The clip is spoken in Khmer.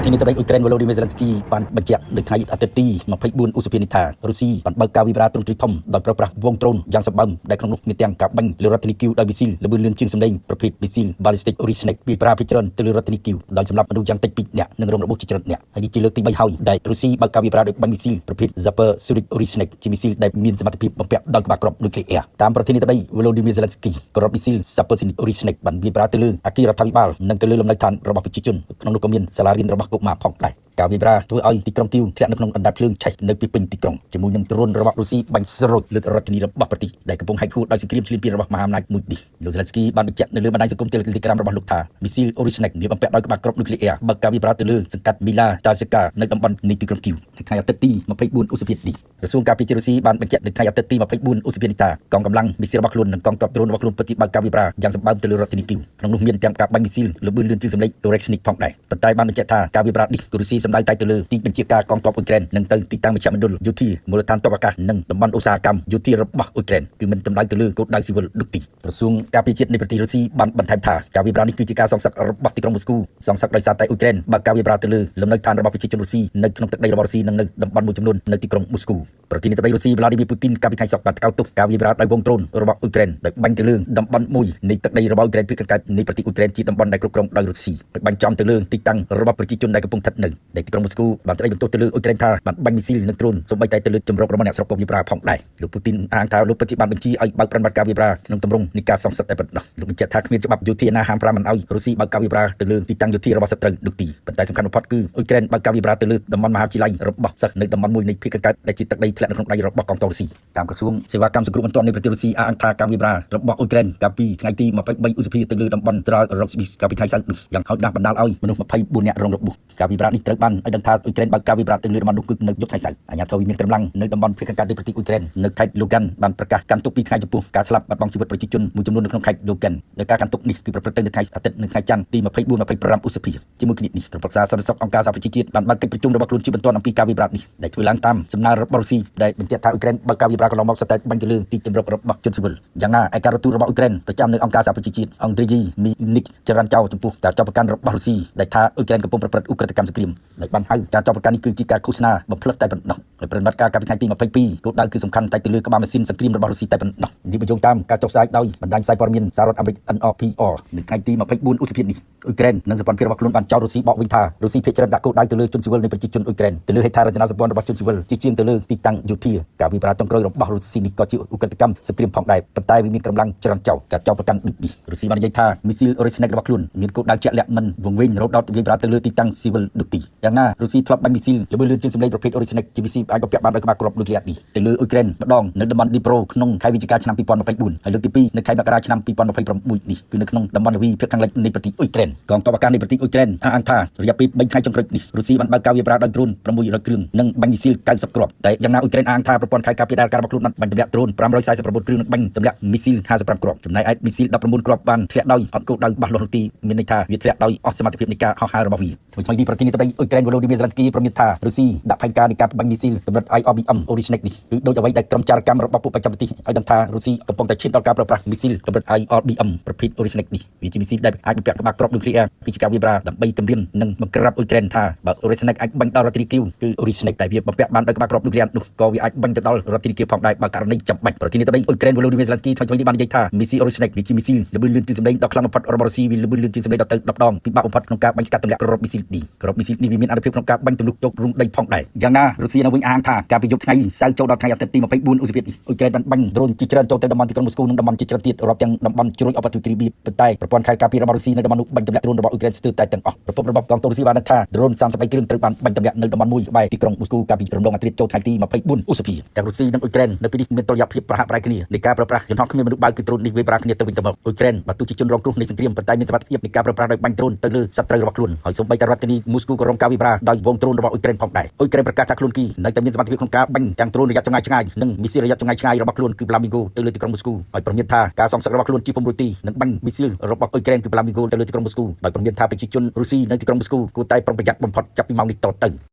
ប្រធានាធិបតីអ៊ុយក្រែន Volodymyr Zelensky បានបញ្ជាក់នៅថ្ងៃអាទិត្យទី24ឧសភានេះថារុស្ស៊ីបានបើកការវិវត្តទ្រង់ទ្រីធំដោយប្រើប្រាស់វងដ្រូនយ៉ាងសម្បើមដែលក្នុងនោះមានទាំងការបាញ់លើរដ្ឋធានីគីវដោយមីស៊ីលល្បឿនលឿនជាងសម្លេងប្រភេទមីស៊ីល Ballistic Oryzhnik ពីប្រាភិច្រើនទៅលើរដ្ឋធានីគីវដោយសម្លាប់មនុស្សយ៉ាងតិច2នាក់និងរងរបួសជាច្រើននាក់ហើយនេះជាលើកទី3ហើយដែលរុស្ស៊ីបើកការវិវត្តដោយបាញ់មីស៊ីលប្រភេទ Zaporizhzhia Oryzhnik ជាមីស៊ីលដែលមានសមត្ថភាពបំពាក់ដោយក្បាលគ្រាប់នុយក្លេអ៊ែរតាមប្រធានាធិបតី Volodymyr Zelensky ក៏រត់មីស៊ីល Zaporizhzhia Oryzhnik បានវាយប្រហារទៅលើអគាររដ្ឋាភិបាលនិងទៅលើលំនៅឋានរបស់ប្រជាជនក្នុងនោះក៏មានសាលារៀនរបស់កុមារផងដែរការវិវត្តធ្វើឲ្យទីក្រុងគីវធ្លាក់នៅក្នុងអណ្ដាតភ្លើងឆេះនៅពីពេញទីក្រុងជាមួយនឹងដ្រូនរបស់រុស្ស៊ីបាញ់ស្រូចលើរដ្ឋធានីរបស់ប្រទេសដែលកំពុងហែកហួរដោយសង្គ្រាមឈ្លានពានរបស់មហាអំណាចមួយនេះលោក Zelensky បានបញ្ជាក់នៅលើបណ្ដាញសង្គម Telegram របស់លោកថាមីស៊ីល Oryzhnik មានបំពាក់ដោយក្បាលគ្រាប់នុយក្លេអ៊ែរបើកការវិវត្តទៅលើសង្កាត់ Mila Tazhka នៅតំបន់នៃទីក្រុងគីវថ្ងៃអាទិត្យទី24ឧសភានេះក្រសួងការពារជាតិរុស្ស៊ីបានបញ្ជាក់នៅថ្ងៃអាទិត្យទី24ឧសភានេះថាកងកម្លាំងមីស៊ីលរបស់ខ្លួននិងកងទ័ពដ្រូនរបស់ខ្លួនពិតជាបើកការវិវត្តយ៉ាងសម្បើមទៅលើរដ្ឋធានីគីវក្នុងនោះមានទាំងការបាញ់មីស៊ីលល្បឿនលឿនជាងសម្លេង Oryzhnik ផងដែរប៉ុន្តែបានបញ្ជាក់ថាការវិវត្តនេះរុស្ស៊ីសម្ដៅតែទៅលើទីបញ្ជាការកងទ័ពអ៊ុយក្រែននិងទៅទីតាំងមជ្ឈមណ្ឌលយោធាមូលដ្ឋានទ័ពអាកាសនិងតំបន់ឧស្សាហកម្មយោធារបស់អ៊ុយក្រែនគឺមិនតម្រូវទៅលើគោលដៅស៊ីវិលដូចទីក្រសួងការពារជាតិនៃប្រទេសរុស្ស៊ីបានបន្ថែមថាការវិវត្តនេះគឺជាការសងសឹករបស់ទីក្រុងមូស្គូសងសឹកដោយសារតែអ៊ុយក្រែនបើកការវិវត្តទៅលើលំនៅឋានរបស់ប្រជាជនរុស្ស៊ីនៅក្នុងទឹកដីរបស់រុស្ស៊ីនិងនៅតំបន់មួយចំនួននៅទីក្រុងមូស្គូប្រធានាធិបតីរុស្ស៊ី Vladimir Putin កាលពីថ្ងៃសុក្របានថ្កោលទោសការវិវត្តដោយវងដ្រូនរបស់អ៊ុយក្រែនដោយបាញ់ទៅលើតំបន់មួយនៃទឹកដីរបស់អ៊ុយក្រែនភាគខាងកើតនៃប្រទេសអ៊ុយក្រែនជាតំបន់ដែលគ្រប់គ្រងដោយរុស្ស៊ីហើយបាញ់ចំទៅលើទីតាំងរបស់ប្រជាជនដែលកំពុងស្ថិតនៅដែលទីក្រុងមូស្គូបានត្ដីបន្ទោសទៅលើអ៊ុយក្រែនថាបានបាញ់មីស៊ីលនិងដ្រូនសូម្បីតែទៅលើជំរករបស់អ្នកស្រុកក៏វាប្រាផងដែរលោកពូទីនអាងថាលោកពិតជាបានបញ្ជាឲ្យបើកប្រតិបត្តិការវាប្រាក្នុងទម្រង់នៃការសងសឹកតែប៉ុណ្ណោះលោកបញ្ជាក់ថាគ្មានច្បាប់យោធាណាហាមប្រាមមិនឲ្យរុស្ស៊ីបើកការវាប្រាទៅលើទីតាំងយោធារបស់សត្រូវនោះទីប៉ុន្តែសំខាន់បំផុតគឺអ៊ុយក្រែនបើកការវាប្រាទៅលើតំបន់មហាវិទ្យាល័យរបស់សិស្សនៅតំបន់មួយនៃភាគខាងកើតដែលជាទឹកដីធ្លាក់នៅក្នុងដៃរបស់កងទ័ពរុស្ស៊ីតាមក្រសួងសេវាកម្មសង្គ្រោះបន្ទាន់នៃប្រទេសរុស្ស៊ីអាងថាការវាប្រារបស់អ៊ុយក្រែនកាលពីថ្ងៃទី23ឧសភាទៅលើតំបន់ត្រាល់រ៉ុកស្ប៊ីកាលពីថ្ងៃសៅរ៍យ៉ាងហោចណាស់បណ្ដាលឲ្យមនុស្ស24នាក់រងរបួសការវាប្រានេះត្រូវបានឲ្យដឹងថាអ៊ុយក្រែនបើកការវាប្រាទៅលើតំបន់នោះគឺនៅយប់ថ្ងៃសៅរ៍អាជ្ញាធរវិមានកម្លាំងនៅតំបន់ភាគខាងកើតនៃប្រទេសអ៊ុយក្រែននៅខេត្តលូហ្គានបានប្រកាសកាន់ទុក2ថ្ងៃចំពោះការស្លាប់បាត់បង់ជីវិតប្រជាជនមួយចំនួននៅក្នុងខេត្តលូហ្គានដោយការកាន់ទុកនេះគឺប្រព្រឹត្តទៅនៅថ្ងៃអាទិត្យនិងថ្ងៃច័ន្ទទី24-25ឧសភាជាមួយគ្នានេះក្រុមប្រឹក្សាសន្តិសុខអង្គការសហប្រជាជាតិបានបើកកិច្ចប្រជុំរបស់ខ្លួនជាបន្ទាន់អំពីការវិវត្តនេះដែលធ្វើឡើងតាមសំណើរបស់រុស្ស៊ីដែលបញ្ជាក់ថាអ៊ុយក្រែនបើកការវិវត្តកន្លងមកស្ទើរបាញ់ទៅលើទីជម្រករបស់ជនស៊ីវិលយ៉ាងណាឯកការទូតរបស់អ៊ុយក្រែនប្រចាំនៅអង្គការសហប្រជាជាតិអង់ទ្រីយីមីនិកចរ៉ាន់ចៅចំពោះការចាប់ប្រកាន់របស់រុស្ស៊ីដែលថាអ៊ុយក្រែនកំពុងប្រព្រឹត្តឧក្រិដ្ឋកម្មសង្គ្រាមដែលបានហៅការចាប់ប្រកាន់នេះគឺជាការឃោសនាបំផ្លិចតែប៉ុណ្ណោះហើយប្រតិបត្តិការកាលពីថ្ងៃទី22គោលដៅគឺសំខាន់តែទៅលើក្បាលម៉ាស៊ីនសង្គ្រាមរបស់រុស្ស៊ីតែប៉ុណ្ណោះនេះបញ្ជាក់តាមការចុះផ្សាយដោយបណ្ដាញផ្សាយព័ត៌មានសហរដ្ឋអាមេរិក NPR នៅថ្ងៃទី24ឧសភានេះអ៊ុយក្រែននិងសម្ព័ន្ធភាពរបស់ខ្លួនបានចោទរុស្ស៊ីបកវិញថារុស្ស៊ីភាគច្រើនដាក់គោលដៅទៅលើជនស៊ីវិលនៃប្រជាជនអ៊ុយក្រែនទៅលើហេដ្ឋារចនាសម្ព័ន្ធរបស់ជនស៊ីវិលជាជាងទៅលើទីតាំងយោធាការវិវត្តចុងក្រោយរបស់រុស្ស៊ីនេះក៏ជាឧក្រិដ្ឋកម្មសង្គ្រាមផងដែរប៉ុន្តែវាមានកម្លាំងច្រើនចោលការចោទប្រកាន់ដូចនេះរុស្ស៊ីបាននិយាយថាមីស៊ីល Oryzhnik របស់ខ្លួនមានគោលដៅជាក់លាក់មិនវង្វេងរហូតដល់វិវត្តទៅលើទីតាំងស៊ីវិលដូចទីយ៉ាងណារុស្ស៊ីធ្លាប់បាញ់មីស៊ីលល្បឿនលឿនជាងសម្លេងប្រភេទ Oryzhnik ជាមីស៊ីលអាចបំពាក់បានដោយក្បាលគ្រាប់នុយក្លេអ៊ែរនេះទៅលើអ៊ុយក្រែនម្ដងនៅតំបន់ឌីប្រូក្នុងខែវិច្ឆិកាឆ្នាំ2024ហើយលើកទី2នៅខែមករាឆ្នាំ2026នេះគឺនៅក្នុងតំបន់លាវីភាគខាងលិចនៃប្រទេសអ៊ុយក្រែនកងទ័ពអាកាសនៃប្រទេសអ៊ុយក្រែនអះអាងថារយៈពេល3ថ្ងៃចុងក្រោយនេះរុស្ស៊ីបានបើកការវាយប្រហារដោយដ្រូន600គ្រឿងនិងបាញ់មីស៊ីល90គ្រាប់តែយ៉ាងណាអ៊ុយក្រែនអះអាងថាប្រព័ន្ធខែការពារដែនអាកាសរបស់ខ្លួនបានបាញ់ទម្លាក់ដ្រូន549គ្រឿងនិងបាញ់ទម្លាក់មីស៊ីល55គ្រាប់ចំណែកឯមីស៊ីល19គ្រាប់បានធ្លាក់ដោយអត់គោលដៅច្បាស់លាស់នោះទេមានន័យថាវាធ្លាក់ដោយអស់សមត្ថភាពនៃការហោះហើររបស់វាថ្មីៗនេះប្រធានាធិបតីអ៊ុយក្រែន Volodymyr Zelensky ប្រមានថារុស្ស៊ីដាក់ផែនការនៃការបាញ់មីស៊ីលកម្រិត IRBM Oryzhnik នេះគឺដូចអ្វីដែលក្រុមចារកម្មរបស់ពួកបច្ចេកវិទ្យាឲ្យដឹងថារុស្ស៊ីកំពុងតែឈានដល់ការប្រើប្រាស់មីស៊ីលកម្រិត IRBM ប្រភេទ Oryzhnik នេះវាជាមីស៊ីលដែលអាចបំពាក់ក្បាលគ្រាប់នុយក្លេអ៊ែរគឺជាការវាយប្រហារដើម្បីគំរាមនិងបង្ក្រាបអ៊ុយក្រែនថាបើ Oryzhnik អាចបាញ់ដល់រដ្ឋធានីគីវគឺ Oryzhnik តែវាបំពាក់បានដោយក្បាលគ្រាប់នុយក្លេអ៊ែរនោះក៏វាអាចបាញ់ទៅដល់រដ្ឋធានីគីវផងដែរបើករណីចាំបាច់ប្រធានាធិបតីអ៊ុយក្រែន Volodymyr Zelensky ថ្មីៗនេះបាននិយាយថាមីស៊ីល Oryzhnik វាជាមីស៊ីលល្បឿនលឿនជាងសម្លេងដ៏ខ្លាំងបំផុតរបស់រុស្ស៊ីវាល្បឿនលឿនជាងសម្លេងដល់ទៅ10ដងពិបាកបំផុតក្នុងការបាញ់ស្កាត់ទម្លាក់គ្រាប់មីស៊ីលនេះគ្រាប់មីស៊ីលនេះវាមានអនុភាពក្នុងការបាញ់ទម្លុះចូលរំដីផងដែរយ៉ាងណារុស្ស៊ីនៅវិញអាងថាការពីយប់ថ្ងៃសៅរ៍ចូលដល់ថ្ងៃអាទិត្យទី24ឧសភានេះអ៊ុយក្រែនបានបាញ់ដ្រូនជាច្រើនចូលទៅតំបន់ទីក្រុងមូស្គូនិងតំបន់ជាច្រើនទៀតរាប់ទាំងតំបន់ជ្រួយអបទុយគ្រីបៀប៉ុន្តែប្រព័ន្ធខែការពាររបស់រុស្ស៊ីនៅតំបន់នោះបាញ់ទម្លាក់ដ្រូនរបស់អ៊ុយក្រែនស្ទើរតែទាំងអស់ប្រពន្ធរបស់កងទ័ពរុស្ស៊ីបានថាដ្រូន33គ្រឿងត្រូវបានបាញ់ទម្លាក់នៅតំបន់មួយក្បែរទីក្រុងមូស្គូកាលពីរំលងអាទិត្យចូលថ្ងៃទី24ឧសភាទាំងរុស្ស៊ីនិងអ៊ុយក្រែននៅពេលនេះមានតុល្យភាពប្រហាក់ប្រហែលគ្នានៃការប្រើប្រាស់យន្តហោះគ្មានមនុស្សបើកគឺដ្រូននេះវាប្រើគ្នាទៅវិញទៅមកអ៊ុយក្រែនបើទោះជាជនរងគ្រោះនៃសង្គ្រាមប៉ុន្តែមានសមត្ថភាពនៃការប្រើប្រាស់ដោយបាញ់ដ្រូនទៅលើសត្រូវរបស់ខ្លួនហើយសូម្បីតែរដ្ឋធានីមូស្គូក៏រងការវាយប្រហារដោយវងដ្រូនរបស់អ៊ុយក្រែនផងដែរអ៊ុយក្រែនប្រកាសថាខ្លួនគីនៅតែមានសមត្ថភាពក្នុងការបាញ់ទាំងដ្រូនរយៈចម្ងាយឆ្ងាយនិងមីស៊ីលរយៈចម្ងាយឆ្ងាយរបស់ខ្លួនគឺ Flamingo ទៅលើទីក្រុងមូស្គូហើយប្រមានថាការសងសឹករបស់ខ្លួនជាពុំរួចទីនិងបាញ់មីស៊ីលរបស់អ៊ុយក្រែនគឺ Flamingo ទៅលើទីក្រុងមូស្គូដោយប្រមានថាប្រជាជនរុស្ស៊ីនៅទីក្រុងមូស្គូគួរតែប្រុងប្រយ័ត្នបំផុតចាប់ពីម៉ោងនេះតទៅ